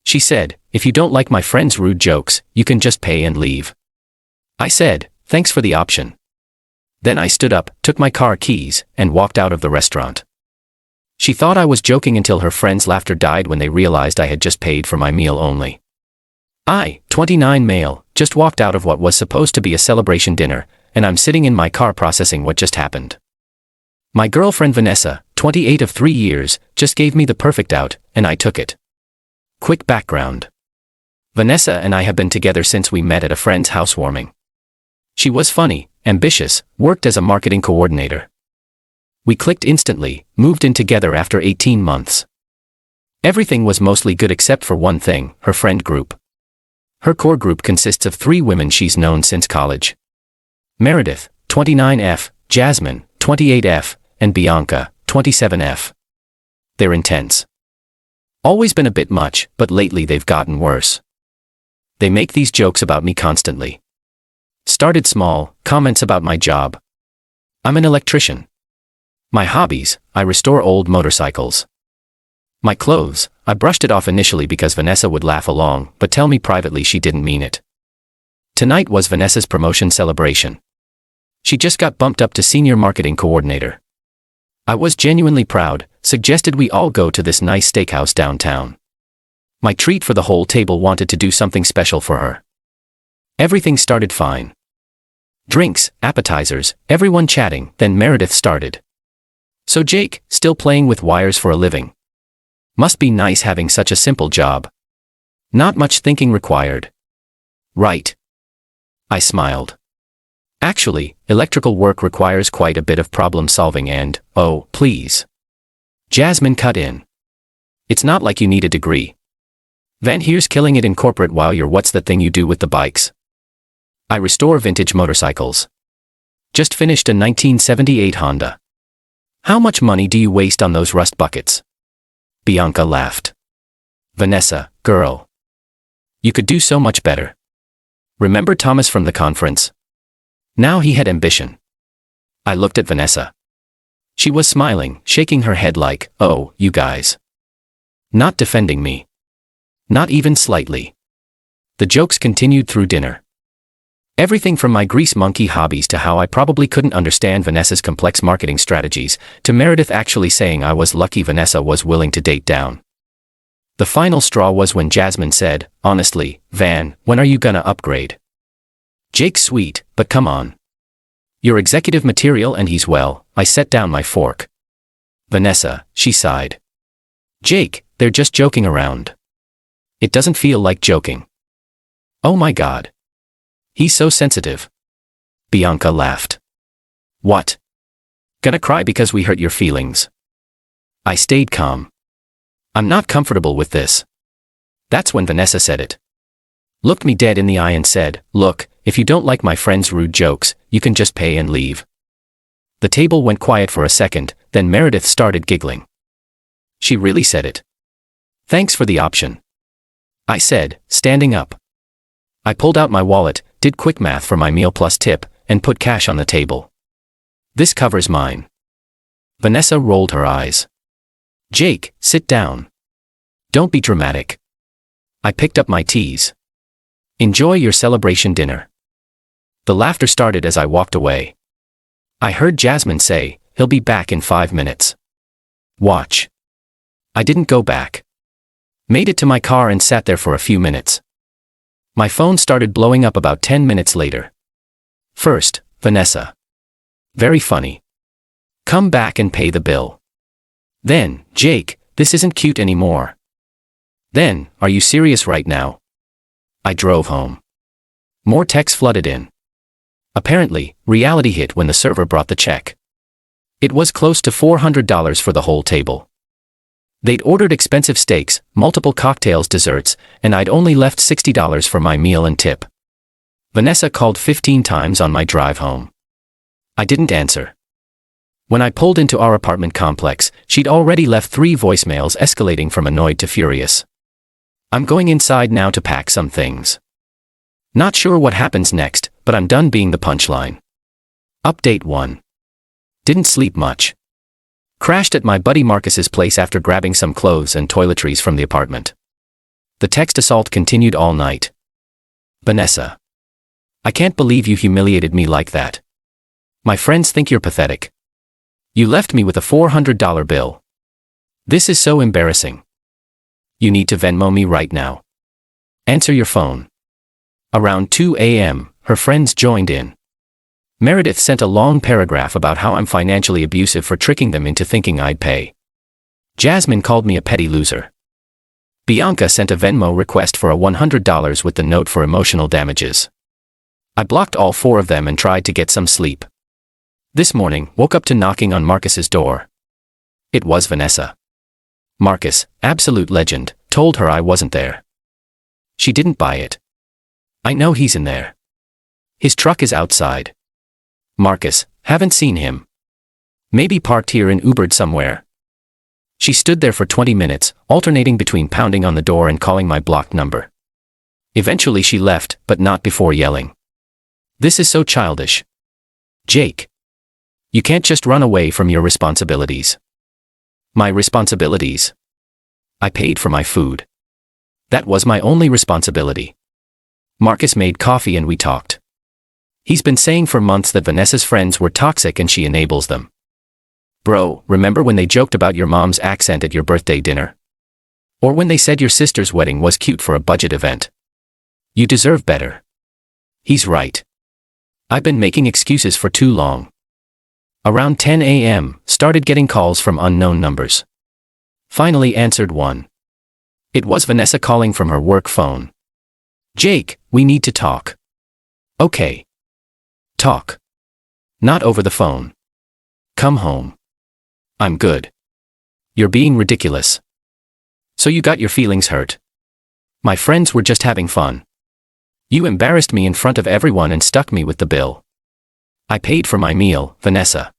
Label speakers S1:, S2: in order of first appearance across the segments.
S1: She said, "If you don't like my friend's rude jokes, you can just pay and leave." I said, "Thanks for the option." Then I stood up, took my car keys, and walked out of the restaurant. She thought I was joking until her friends' laughter died when they realized I had just paid for my meal only. I, 29 male, just walked out of what was supposed to be a celebration dinner, and I'm sitting in my car processing what just happened. My girlfriend Vanessa, 28 of 3 years, just gave me the perfect out, and I took it. Quick background. Vanessa and I have been together since we met at a friend's housewarming. She was funny, ambitious, worked as a marketing coordinator. We clicked instantly, moved in together after 18 months. Everything was mostly good except for one thing, her friend group. Her core group consists of 3 women she's known since college. Meredith, 29F, Jasmine, 28F, and Bianca, 27F. They're intense. Always been a bit much, but lately they've gotten worse. They make these jokes about me constantly. Started small, comments about my job. I'm an electrician. My hobbies, I restore old motorcycles. My clothes, I brushed it off initially because Vanessa would laugh along, but tell me privately she didn't mean it. Tonight was Vanessa's promotion celebration. She just got bumped up to senior marketing coordinator. I was genuinely proud, suggested we all go to this nice steakhouse downtown. My treat for the whole table wanted to do something special for her. Everything started fine. Drinks, appetizers, everyone chatting, then Meredith started. "So Jake, still playing with wires for a living. Must be nice having such a simple job. Not much thinking required." "Right." I smiled. "Actually, electrical work requires quite a bit of problem solving and, oh, please." Jasmine cut in. "It's not like you need a degree. Van here's killing it in corporate while you're what's the thing you do with the bikes?" "I restore vintage motorcycles. Just finished a 1978 Honda." "How much money do you waste on those rust buckets?" Bianca laughed. "Vanessa, girl. You could do so much better. Remember Thomas from the conference? Now he had ambition." I looked at Vanessa. She was smiling, shaking her head like, "Oh, you guys." Not defending me. Not even slightly. The jokes continued through dinner. Everything from my grease monkey hobbies to how I probably couldn't understand Vanessa's complex marketing strategies, to Meredith actually saying I was lucky Vanessa was willing to date down. The final straw was when Jasmine said, "Honestly, Van, when are you gonna upgrade? Jake's sweet, but come on. You're executive material and he's well." I set down my fork. "Vanessa," she sighed. "Jake, they're just joking around. It doesn't feel like joking." "Oh my God. He's so sensitive." Bianca laughed. "What? Gonna cry because we hurt your feelings?" I stayed calm. "I'm not comfortable with this." That's when Vanessa said it. Looked me dead in the eye and said, "Look, if you don't like my friend's rude jokes, you can just pay and leave." The table went quiet for a second, then Meredith started giggling. "She really said it. Thanks for the option," I said, standing up. I pulled out my wallet, did quick math for my meal plus tip, and put cash on the table. "This covers mine." Vanessa rolled her eyes. "Jake, sit down. Don't be dramatic." I picked up my teas. "Enjoy your celebration dinner." The laughter started as I walked away. I heard Jasmine say, "He'll be back in 5 minutes. Watch." I didn't go back. Made it to my car and sat there for a few minutes. My phone started blowing up about 10 minutes later. First, Vanessa. "Very funny. Come back and pay the bill." Then, "Jake, this isn't cute anymore." Then, "Are you serious right now?" I drove home. More texts flooded in. Apparently, reality hit when the server brought the check. It was close to $400 for the whole table. They'd ordered expensive steaks, multiple cocktails, desserts, and I'd only left $60 for my meal and tip. Vanessa called 15 times on my drive home. I didn't answer. When I pulled into our apartment complex, she'd already left 3 voicemails escalating from annoyed to furious. I'm going inside now to pack some things. Not sure what happens next, but I'm done being the punchline. Update 1. Didn't sleep much. Crashed at my buddy Marcus's place after grabbing some clothes and toiletries from the apartment. The text assault continued all night. Vanessa. I can't believe you humiliated me like that. My friends think you're pathetic. You left me with a $400 bill. This is so embarrassing. You need to Venmo me right now. Answer your phone. Around 2 a.m., her friends joined in. Meredith sent a long paragraph about how I'm financially abusive for tricking them into thinking I'd pay. Jasmine called me a petty loser. Bianca sent a Venmo request for a $100 with the note for emotional damages. I blocked all 4 of them and tried to get some sleep. This morning, woke up to knocking on Marcus's door. It was Vanessa. Marcus, absolute legend, told her I wasn't there. She didn't buy it. I know he's in there. His truck is outside. Marcus, haven't seen him. Maybe parked here and Ubered somewhere. She stood there for 20 minutes, alternating between pounding on the door and calling my blocked number. Eventually she left, but not before yelling. This is so childish. Jake. You can't just run away from your responsibilities. My responsibilities? I paid for my food. That was my only responsibility. Marcus made coffee and we talked. He's been saying for months that Vanessa's friends were toxic and she enables them. Bro, remember when they joked about your mom's accent at your birthday dinner? Or when they said your sister's wedding was cute for a budget event? You deserve better. He's right. I've been making excuses for too long. Around 10 a.m., started getting calls from unknown numbers. Finally answered one. It was Vanessa calling from her work phone. Jake, we need to talk. Okay. Talk. Not over the phone. Come home. I'm good. You're being ridiculous. So you got your feelings hurt. My friends were just having fun. You embarrassed me in front of everyone and stuck me with the bill. I paid for my meal, Vanessa.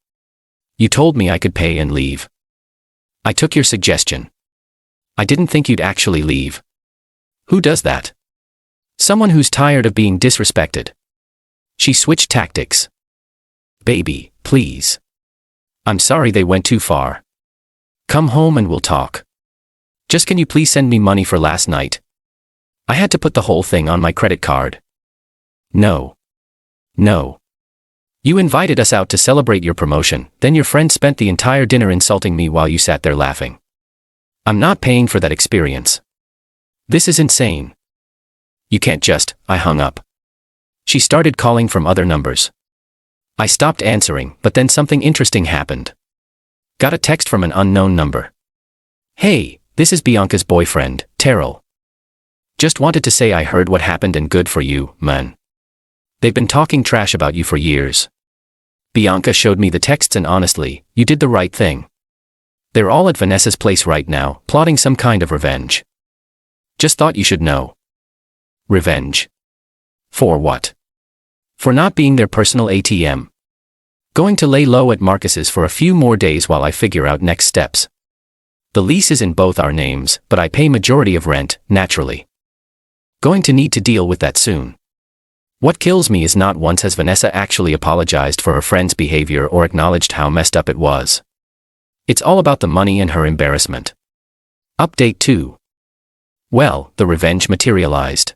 S1: You told me I could pay and leave. I took your suggestion. I didn't think you'd actually leave. Who does that? Someone who's tired of being disrespected. She switched tactics. Baby, please. I'm sorry they went too far. Come home and we'll talk. Just can you please send me money for last night? I had to put the whole thing on my credit card. No. No. You invited us out to celebrate your promotion, then your friend spent the entire dinner insulting me while you sat there laughing. I'm not paying for that experience. This is insane. You can't just, I hung up. She started calling from other numbers. I stopped answering, but then something interesting happened. Got a text from an unknown number. Hey, this is Bianca's boyfriend, Terrell. Just wanted to say I heard what happened and good for you, man. They've been talking trash about you for years. Bianca showed me the texts and honestly, you did the right thing. They're all at Vanessa's place right now, plotting some kind of revenge. Just thought you should know. Revenge. For what? For not being their personal ATM. Going to lay low at Marcus's for a few more days while I figure out next steps. The lease is in both our names, but I pay majority of rent, naturally. Going to need to deal with that soon. What kills me is not once has Vanessa actually apologized for her friend's behavior or acknowledged how messed up it was. It's all about the money and her embarrassment. Update 2. Well, the revenge materialized.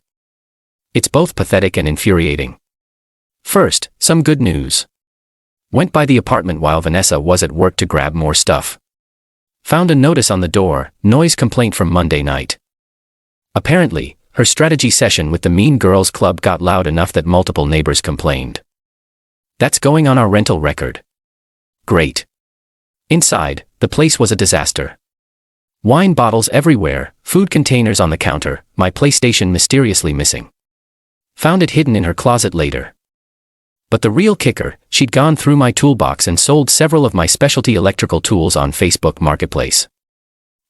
S1: It's both pathetic and infuriating. First, some good news. Went by the apartment while Vanessa was at work to grab more stuff. Found a notice on the door, noise complaint from Monday night. Apparently, her strategy session with the Mean Girls Club got loud enough that multiple neighbors complained. That's going on our rental record. Great. Inside, the place was a disaster. Wine bottles everywhere, food containers on the counter, my PlayStation mysteriously missing. Found it hidden in her closet later. But the real kicker, she'd gone through my toolbox and sold several of my specialty electrical tools on Facebook Marketplace.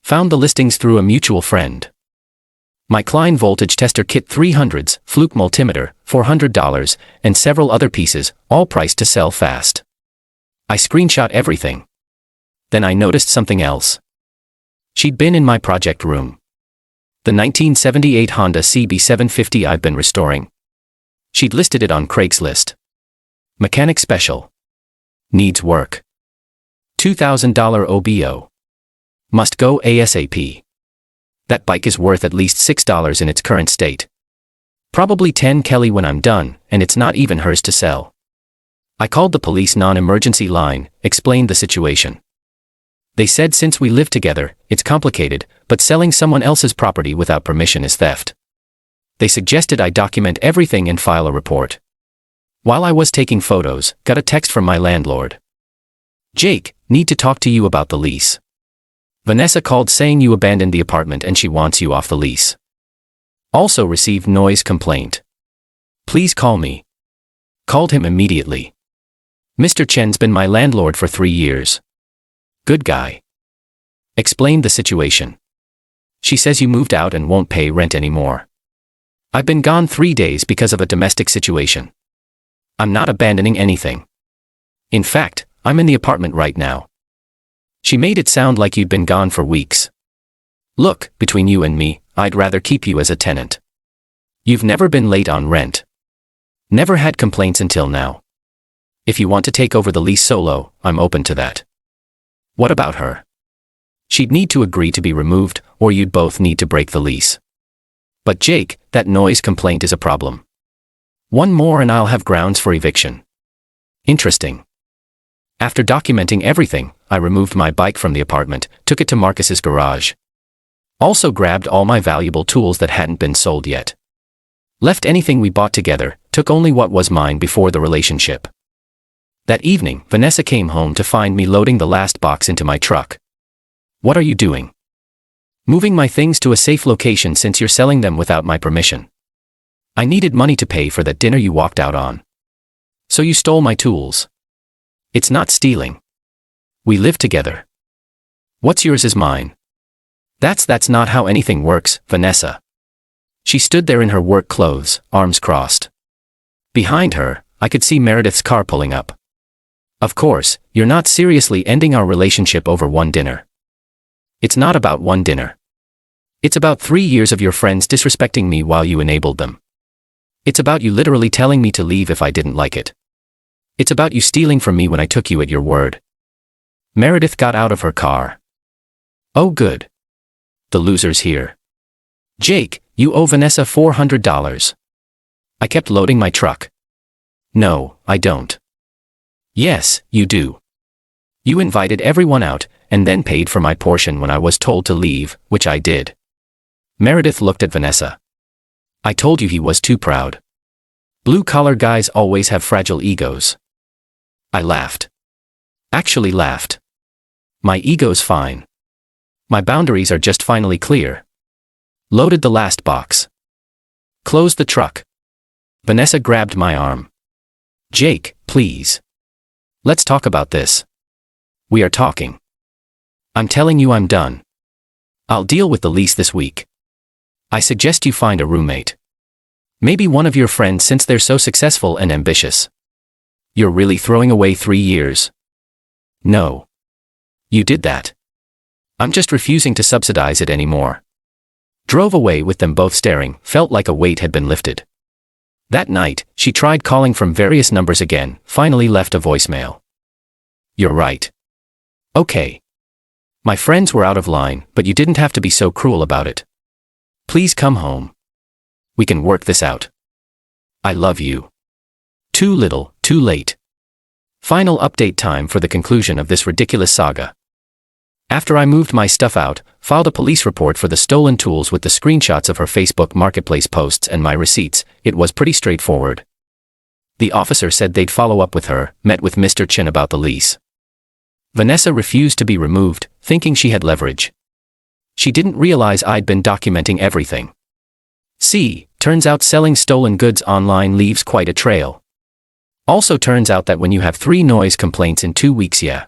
S1: Found the listings through a mutual friend. My Klein voltage tester kit 300s, fluke multimeter, $400, and several other pieces, all priced to sell fast. I screenshot everything. Then I noticed something else. She'd been in my project room. The 1978 Honda CB750 I've been restoring. She'd listed it on Craigslist. Mechanic special. Needs work. $2,000 OBO. Must go ASAP. That bike is worth at least $6 in its current state. Probably 10 Kelly when I'm done, and it's not even hers to sell. I called the police non-emergency line, explained the situation. They said since we live together, it's complicated, but selling someone else's property without permission is theft. They suggested I document everything and file a report. While I was taking photos, got a text from my landlord. Jake, need to talk to you about the lease. Vanessa called saying you abandoned the apartment and she wants you off the lease. Also received noise complaint. Please call me. Called him immediately. Mr. Chen's been my landlord for 3 years. Good guy. Explained the situation. She says you moved out and won't pay rent anymore. I've been gone 3 days because of a domestic situation. I'm not abandoning anything. In fact, I'm in the apartment right now. She made it sound like you'd been gone for weeks. Look, between you and me, I'd rather keep you as a tenant. You've never been late on rent. Never had complaints until now. If you want to take over the lease solo, I'm open to that. What about her? She'd need to agree to be removed, or you'd both need to break the lease. But Jake, that noise complaint is a problem. One more and I'll have grounds for eviction. Interesting. After documenting everything, I removed my bike from the apartment, took it to Marcus's garage. Also grabbed all my valuable tools that hadn't been sold yet. Left anything we bought together, took only what was mine before the relationship. That evening, Vanessa came home to find me loading the last box into my truck. What are you doing? Moving my things to a safe location since you're selling them without my permission. I needed money to pay for that dinner you walked out on. So you stole my tools. It's not stealing. We live together. What's yours is mine. That's not how anything works, Vanessa. She stood there in her work clothes, arms crossed. Behind her, I could see Meredith's car pulling up. Of course, you're not seriously ending our relationship over one dinner. It's not about one dinner. It's about 3 years of your friends disrespecting me while you enabled them. It's about you literally telling me to leave if I didn't like it. It's about you stealing from me when I took you at your word. Meredith got out of her car. Oh good. The loser's here. Jake, you owe Vanessa $400. I kept loading my truck. No, I don't. Yes, you do. You invited everyone out, and then paid for my portion when I was told to leave, which I did. Meredith looked at Vanessa. I told you he was too proud. Blue-collar guys always have fragile egos. I laughed. Actually laughed. My ego's fine. My boundaries are just finally clear. Loaded the last box. Closed the truck. Vanessa grabbed my arm. Jake, please. Let's talk about this. We are talking. I'm telling you I'm done. I'll deal with the lease this week. I suggest you find a roommate. Maybe one of your friends since they're so successful and ambitious. You're really throwing away 3 years. No. You did that. I'm just refusing to subsidize it anymore. Drove away with them both staring, felt like a weight had been lifted. That night, she tried calling from various numbers again, finally left a voicemail. You're right. Okay. My friends were out of line, but you didn't have to be so cruel about it. Please come home. We can work this out. I love you. Too little, too late. Final update time for the conclusion of this ridiculous saga. After I moved my stuff out, filed a police report for the stolen tools with the screenshots of her Facebook Marketplace posts and my receipts, it was pretty straightforward. The officer said they'd follow up with her, met with Mr. Chin about the lease. Vanessa refused to be removed, thinking she had leverage. She didn't realize I'd been documenting everything. See, turns out selling stolen goods online leaves quite a trail. Also turns out that when you have 3 noise complaints in 2 weeks, yeah.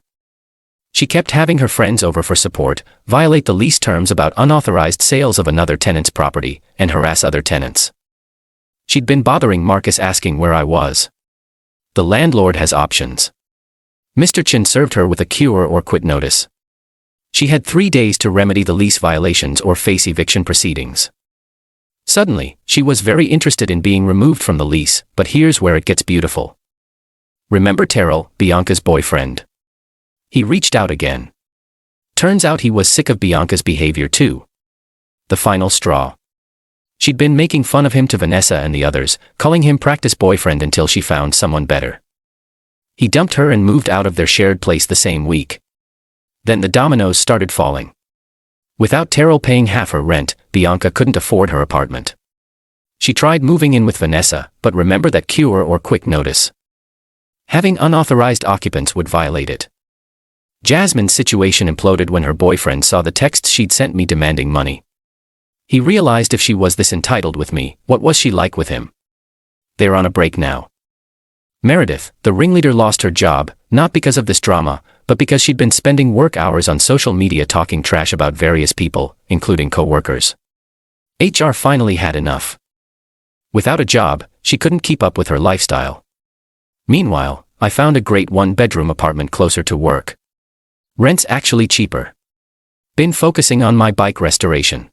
S1: She kept having her friends over for support, violate the lease terms about unauthorized sales of another tenant's property, and harass other tenants. She'd been bothering Marcus asking where I was. The landlord has options. Mr. Chin served her with a cure or quit notice. She had 3 days to remedy the lease violations or face eviction proceedings. Suddenly, she was very interested in being removed from the lease, but here's where it gets beautiful. Remember Terrell, Bianca's boyfriend? He reached out again. Turns out he was sick of Bianca's behavior too. The final straw. She'd been making fun of him to Vanessa and the others, calling him practice boyfriend until she found someone better. He dumped her and moved out of their shared place the same week. Then the dominoes started falling. Without Terrell paying half her rent, Bianca couldn't afford her apartment. She tried moving in with Vanessa, but remember that cure or quick notice. Having unauthorized occupants would violate it. Jasmine's situation imploded when her boyfriend saw the texts she'd sent me demanding money. He realized if she was this entitled with me, what was she like with him? They're on a break now. Meredith, the ringleader, lost her job, not because of this drama, but because she'd been spending work hours on social media talking trash about various people, including co-workers. HR finally had enough. Without a job, she couldn't keep up with her lifestyle. Meanwhile, I found a great one-bedroom apartment closer to work. Rent's actually cheaper. Been focusing on my bike restoration.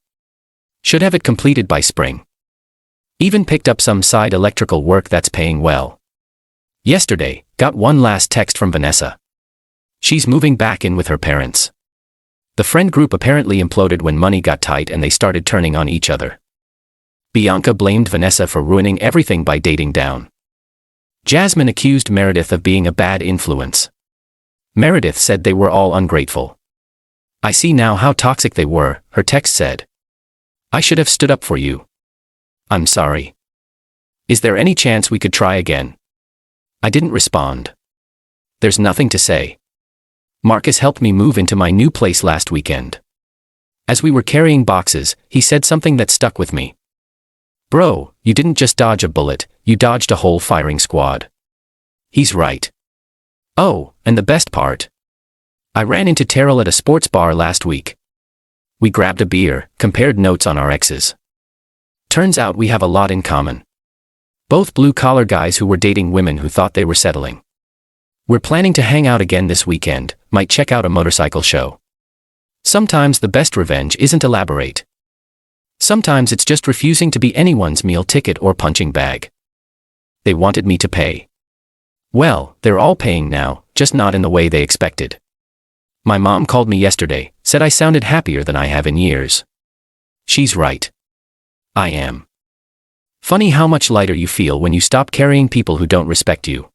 S1: Should have it completed by spring. Even picked up some side electrical work that's paying well. Yesterday, got one last text from Vanessa. She's moving back in with her parents. The friend group apparently imploded when money got tight and they started turning on each other. Bianca blamed Vanessa for ruining everything by dating down. Jasmine accused Meredith of being a bad influence. Meredith said they were all ungrateful. I see now how toxic they were, her text said. I should have stood up for you. I'm sorry. Is there any chance we could try again? I didn't respond. There's nothing to say. Marcus helped me move into my new place last weekend. As we were carrying boxes, he said something that stuck with me. Bro, you didn't just dodge a bullet, you dodged a whole firing squad. He's right. Oh, and the best part. I ran into Terrell at a sports bar last week. We grabbed a beer, compared notes on our exes. Turns out we have a lot in common. Both blue-collar guys who were dating women who thought they were settling. We're planning to hang out again this weekend, might check out a motorcycle show. Sometimes the best revenge isn't elaborate. Sometimes it's just refusing to be anyone's meal ticket or punching bag. They wanted me to pay. Well, they're all paying now, just not in the way they expected. My mom called me yesterday, said I sounded happier than I have in years. She's right. I am. Funny how much lighter you feel when you stop carrying people who don't respect you.